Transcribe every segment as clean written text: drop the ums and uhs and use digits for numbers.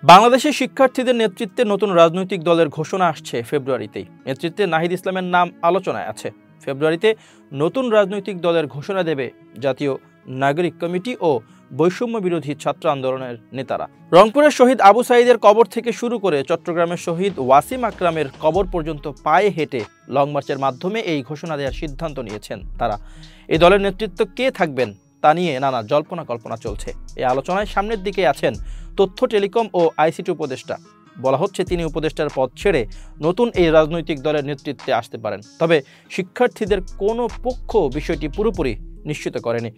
বাংলাদেশের শিক্ষার্থীদের নেতৃত্বে নতুন রাজনৈতিক দলের ঘোষণা আসছে ফেব্রুয়ারিতেই। নেতৃত্বে নাহিদ ইসলামের নাম আলোচনায় আছে। ফেব্রুয়ারিতে নতুন রাজনৈতিক দলের ঘোষণা দেবে জাতীয় নাগরিক কমিটি ও বৈষম্য বিরোধী ছাত্র আন্দোলনের নেতারা। রংপুরের শহীদ আবু সাঈদের কবর থেকে শুরু করে চট্টগ্রামের শহীদ ওয়াসিম আকরামের কবর পর্যন্ত পায়ে হেঁটে লং মার্চের মাধ্যমে এই ঘোষণা দেওয়ার সিদ্ধান্ত নিয়েছেন তারা। এই দলের নেতৃত্ব কে থাকবেন তা নিয়ে নানা জল্পনা কল্পনা চলছে। এই আলোচনায় সামনের দিকে আছেন তথ্য, টেলিকম ও আইসিটি উপদেষ্টা। বলা হচ্ছে তিনি উপদেষ্টার পদ ছেড়ে নতুন এই রাজনৈতিক দলের নেতৃত্বে আসতে পারেন। তবে শিক্ষার্থীদের কোনো পক্ষ বিষয়টি পুরোপুরি নিশ্চিত করেনি।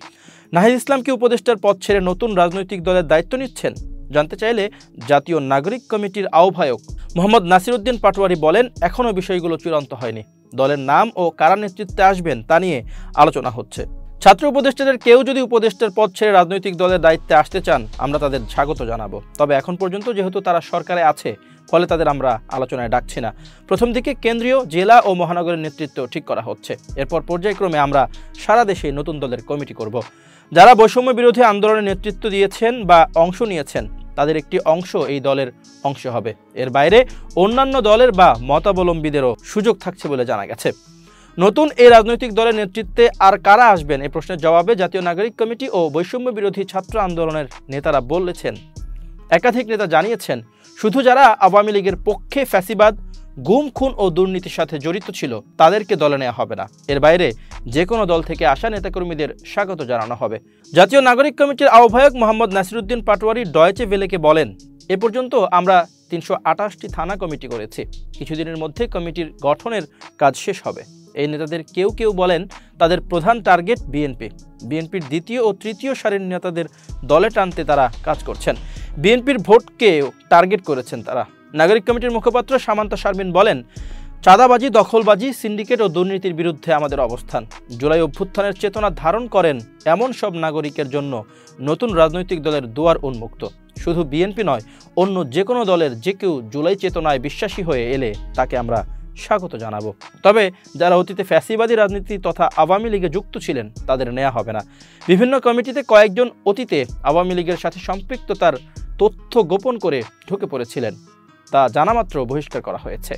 নাহিদ ইসলাম কি উপদেষ্টার পদ ছেড়ে নতুন রাজনৈতিক দলের দায়িত্ব নিচ্ছেন? জানতে চাইলে জাতীয় নাগরিক কমিটির আহ্বায়ক মোহাম্মদ নাসিরউদ্দিন পাটোয়ারি বলেন, এখনও বিষয়গুলো চূড়ান্ত হয়নি। দলের নাম ও কারা নেতৃত্বে আসবেন তা নিয়ে আলোচনা হচ্ছে। ছাত্র উপদেষ্টাদের কেউ যদি উপদেষ্টার পদ ছেড়ে রাজনৈতিক দলের দায়িত্বে আসতে চান, আমরা তাদের স্বাগত জানাবো। তবে এখন পর্যন্ত যেহেতু তারা সরকারে আছে, ফলে তাদের আমরা আলোচনায় ডাকছি না। প্রথম দিকে কেন্দ্রীয়, জেলা ও মহানগরের নেতৃত্ব ঠিক করা হচ্ছে। এরপর পর্যায়ক্রমে আমরা সারা দেশে নতুন দলের কমিটি করব। যারা বৈষম্য বিরোধী আন্দোলনের নেতৃত্ব দিয়েছেন বা অংশ নিয়েছেন, তাদের একটি অংশ এই দলের অংশ হবে। এর বাইরে অন্যান্য দলের বা মতাবলম্বীদেরও সুযোগ থাকছে বলে জানা গেছে। নতুন এই রাজনৈতিক দলের নেতৃত্বে আর কারা আসবেন, এই প্রশ্নের জবাবে জাতীয় নাগরিক কমিটি ও বৈষম্য বিরোধী ছাত্র আন্দোলনের নেতারা বলেছেন, একাধিক নেতা জানিয়েছেন, শুধু যারা আওয়ামী লীগের পক্ষে ফ্যাসিবাদ, গুম, খুন ও দুর্নীতির সাথে জড়িত ছিল তাদেরকে দলে নেওয়া হবে না। এর বাইরে যে কোনো দল থেকে আসা নেতাকর্মীদের স্বাগত জানানো হবে। জাতীয় নাগরিক কমিটির আহ্বায়ক মোহাম্মদ নাসিরউদ্দিন পাটোয়ারি ডয়েচে ভেলেকে বলেন, এ পর্যন্ত আমরা ৩২৮টি থানা কমিটি করেছি। কিছুদিনের মধ্যে কমিটির গঠনের কাজ শেষ হবে। এই নেতাদের কেউ কেউ বলেন তাদের প্রধান টার্গেট বিএনপি। বিএনপির দ্বিতীয় ও তৃতীয় সারির নেতাদের দলে টানতে তারা কাজ করছেন। বিএনপির ভোটকেও টার্গেট করেছেন তারা। নাগরিক কমিটির মুখপাত্র সামান্তা শারমিন বলেন, চাঁদাবাজি, দখলবাজি, সিন্ডিকেট ও দুর্নীতির বিরুদ্ধে আমাদের অবস্থান। জুলাই অভ্যুত্থানের চেতনা ধারণ করেন এমন সব নাগরিকের জন্য নতুন রাজনৈতিক দলের দুয়ার উন্মুক্ত। শুধু বিএনপি নয়, অন্য যে কোনো দলের যে কেউ জুলাই চেতনায় বিশ্বাসী হয়ে এলে তাকে আমরা স্বাগত জানাবো। তবে যারা অতীতে ফ্যাসিবাদী রাজনীতি তথা আওয়ামী লীগে যুক্ত ছিলেন তাদের নেওয়া হবে না। বিভিন্ন কমিটিতে কয়েকজন অতীতে আওয়ামী লীগের সাথে সম্পৃক্ততার তথ্য গোপন করে ঢুকে পড়েছিলেন, তা জানামাত্র বহিষ্কার করা হয়েছে।